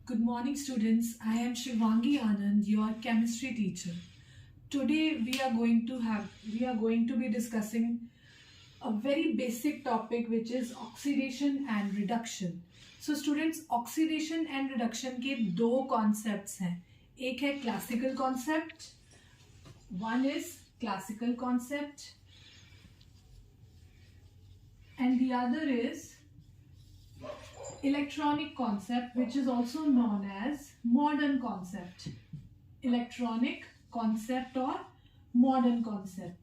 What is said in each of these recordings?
Good morning, students. I am Shivangi Anand, your chemistry teacher. Today we are going to be discussing a very basic topic, which is oxidation and reduction. So students, oxidation and reduction के दो concepts हैं. एक है classical concept. One is classical concept, and the other is electronic concept, which is also known as modern concept. Electronic concept or modern concept.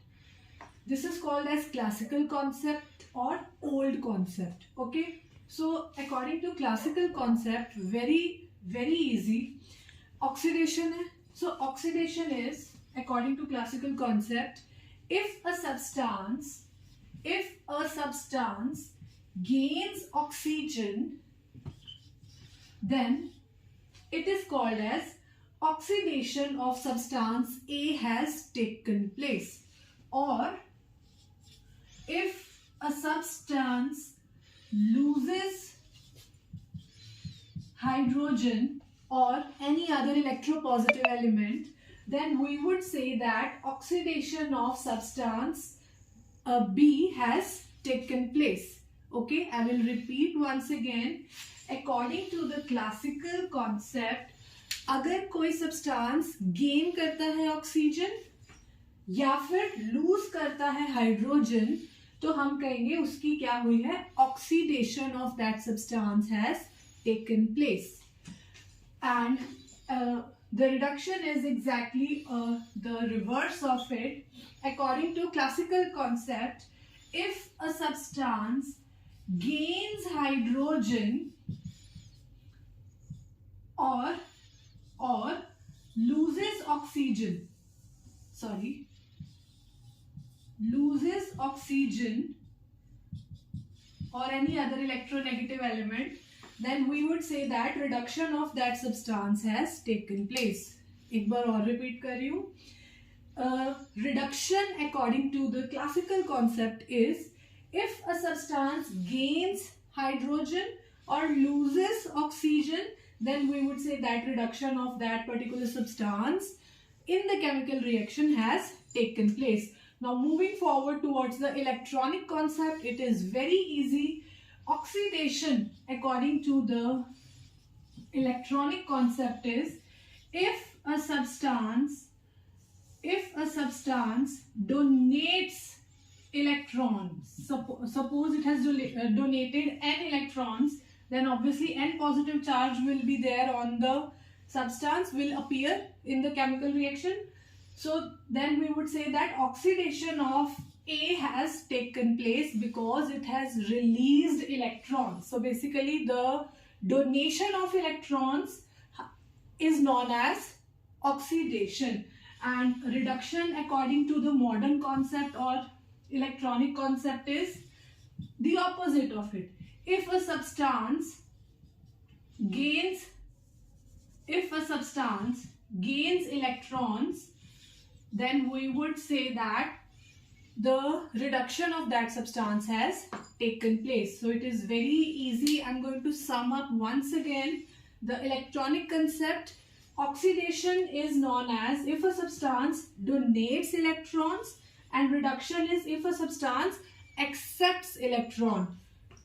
This is called as classical concept or old concept. Okay, so according to classical concept, very easy. Oxidation है. So oxidation is, according to classical concept, if a substance gains oxygen, then it is called as oxidation of substance A has taken place. Or if a substance loses hydrogen or any other electropositive element, then we would say that oxidation of substance B has taken place. Okay, I will repeat once again. According to the classical concept, अगर कोई substance gain करता है oxygen या फिर loose करता है hydrogen, तो हम कहेंगे उसकी क्या हुई है, oxidation of that substance has taken place. And the reduction is exactly the reverse of it. According to classical concept, if a substance gains hydrogen or loses oxygen or any other electronegative element, then we would say that reduction of that substance has taken place. एक बार और repeat कर रही हूँ. Reduction according to the classical concept is if a substance gains hydrogen or loses oxygen, then we would say that reduction of that particular substance in the chemical reaction has taken place. Now moving forward towards the electronic concept, it is very easy. Oxidation according to the electronic concept is if a substance donates electrons, suppose it has donated n electrons, then obviously n positive charge will be there on the substance, will appear in the chemical reaction. So then we would say that oxidation of A has taken place because it has released electrons. So basically the donation of electrons is known as oxidation, and reduction according to the modern concept or electronic concept is the opposite of it. If a substance gains electrons, then we would say that the reduction of that substance has taken place. So it is very easy. I'm going to sum up once again the electronic concept. Oxidation is known as if a substance donates electrons, and reduction is if a substance accepts electron.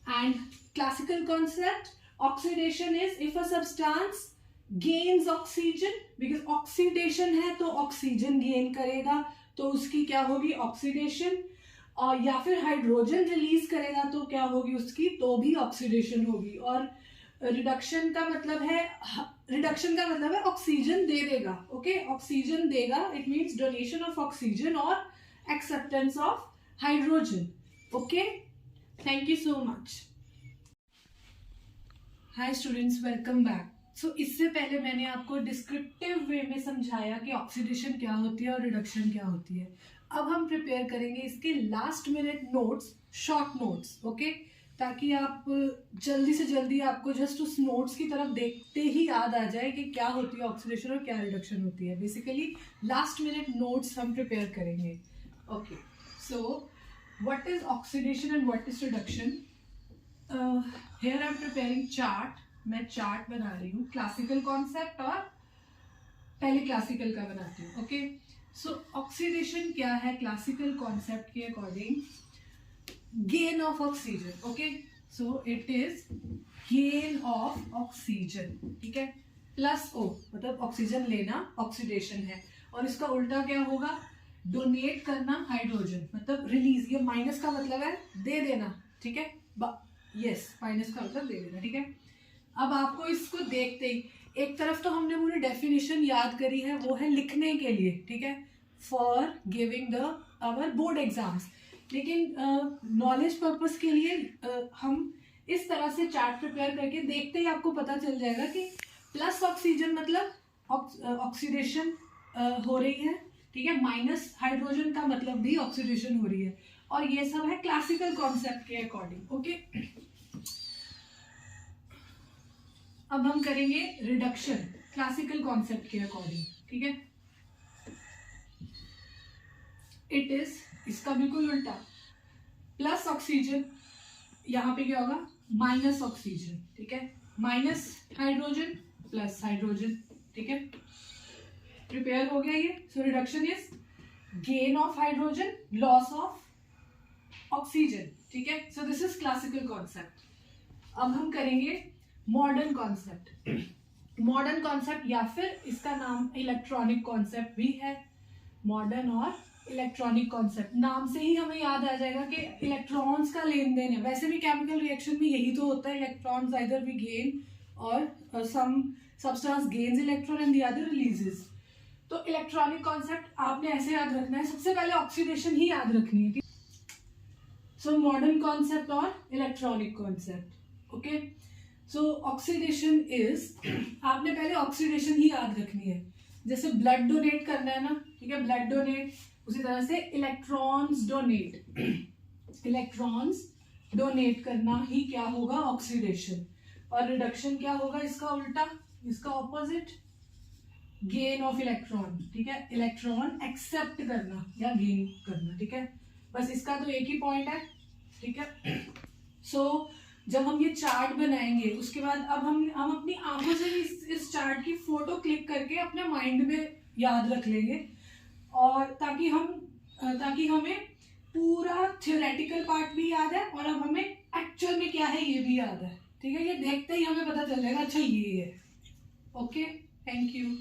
And classical concept, oxidation is if a substance gains oxygen, because oxidation है तो oxygen gain करेगा तो उसकी क्या होगी, oxidation. और या फिर हाइड्रोजन रिलीज करेगा तो क्या होगी उसकी, तो भी ऑक्सीडेशन होगी. और रिडक्शन का मतलब है ऑक्सीजन दे देगा. ओके, ऑक्सीजन देगा, it means donation of oxygen और acceptance of hydrogen. Okay, thank you so much. Hi students, welcome back. So इससे पहले मैंने आपको डिस्क्रिप्टिव वे में समझाया कि ऑक्सीडेशन क्या होती है और रिडक्शन क्या होती है. अब हम प्रिपेयर करेंगे इसके last minute notes, short notes. Okay, ताकि आप जल्दी से जल्दी आपको जस्ट उस नोट्स की तरफ देखते ही याद आ जाए कि क्या होती है ऑक्सीडेशन और क्या रिडक्शन होती है. बेसिकली लास्ट मिनट नोट्स हम प्रिपेयर करेंगे. Okay, so what is oxidation and what is reduction? Here I am preparing chart. मैं चार्ट बना रही हूँ क्लासिकल कॉन्सेप्ट, और पहले क्लासिकल का बनाती हूँ. ओके, सो ऑक्सीडेशन क्या है क्लासिकल कॉन्सेप्ट के according? Gain of oxygen. Okay, so it is gain of oxygen. ठीक है, प्लस ओ मतलब ऑक्सीजन लेना ऑक्सीडेशन है, और इसका उल्टा क्या होगा? डोनेट करना हाइड्रोजन, मतलब रिलीज. ये माइनस का मतलब है दे देना. ठीक है, यस, माइनस का मतलब दे देना. ठीक है, अब आपको इसको देखते ही एक तरफ तो हमने पूरी डेफिनेशन याद करी है, वो है लिखने के लिए. ठीक है, for giving the our board exams. लेकिन नॉलेज पर्पस के लिए हम इस तरह से चार्ट प्रिपेयर करके देखते ही आपको पता चल जाएगा कि प्लस ऑक्सीजन मतलब ऑक्सीडेशन हो रही है. ठीक है, माइनस हाइड्रोजन का मतलब भी ऑक्सीडेशन हो रही है, और ये सब है क्लासिकल कॉन्सेप्ट के अकॉर्डिंग. ओके, अब हम करेंगे रिडक्शन क्लासिकल कॉन्सेप्ट के अकॉर्डिंग. ठीक है, इट इज इसका बिल्कुल उल्टा. प्लस ऑक्सीजन, यहाँ पे क्या होगा? Minus oxygen. ठीक है, माइनस हाइड्रोजन प्लस हाइड्रोजन. ठीक है, प्रिपेयर हो गया ये. So reduction is gain of hydrogen, loss of oxygen. ठीक है, so this is classical concept. अब हम करेंगे मॉडर्न कॉन्सेप्ट. मॉडर्न कॉन्सेप्ट या फिर इसका नाम इलेक्ट्रॉनिक कॉन्सेप्ट भी है. मॉडर्न और इलेक्ट्रॉनिक कॉन्सेप्ट, नाम से ही हमें याद आ जाएगा कि इलेक्ट्रॉन्स का लेन देन है. वैसे भी केमिकल रिएक्शन में यही तो होता है, इलेक्ट्रॉन्स आइदर वी गेन और some substance gains electron and the other releases. तो इलेक्ट्रॉनिक कॉन्सेप्ट आपने ऐसे याद रखना है, सबसे पहले ऑक्सीडेशन ही याद रखनी है. सो मॉडर्न कॉन्सेप्ट और electronic concept. Okay, so oxidation is, आपने पहले ऑक्सीडेशन ही याद रखनी है. जैसे ब्लड डोनेट करना है ना, ठीक है, ब्लड डोनेट, उसी तरह से इलेक्ट्रॉन्स डोनेट. इलेक्ट्रॉन्स डोनेट करना ही क्या होगा? ऑक्सीडेशन. और रिडक्शन क्या होगा? इसका उल्टा, इसका ऑपोजिट, गेन ऑफ इलेक्ट्रॉन. ठीक है, इलेक्ट्रॉन एक्सेप्ट करना या गेन करना. ठीक है, बस इसका तो एक ही पॉइंट है. ठीक है, सो जब हम ये चार्ट बनाएंगे उसके बाद अब हम अपनी आंखों से भी इस चार्ट की फोटो क्लिक करके अपने माइंड में याद रख लेंगे, और ताकि हमें पूरा थ्योरेटिकल पार्ट भी याद है और अब हमें एक्चुअल में क्या है ये भी याद है. ठीक है, ये देखते ही हमें पता चल जाएगा अच्छा ये है. Okay, thank you.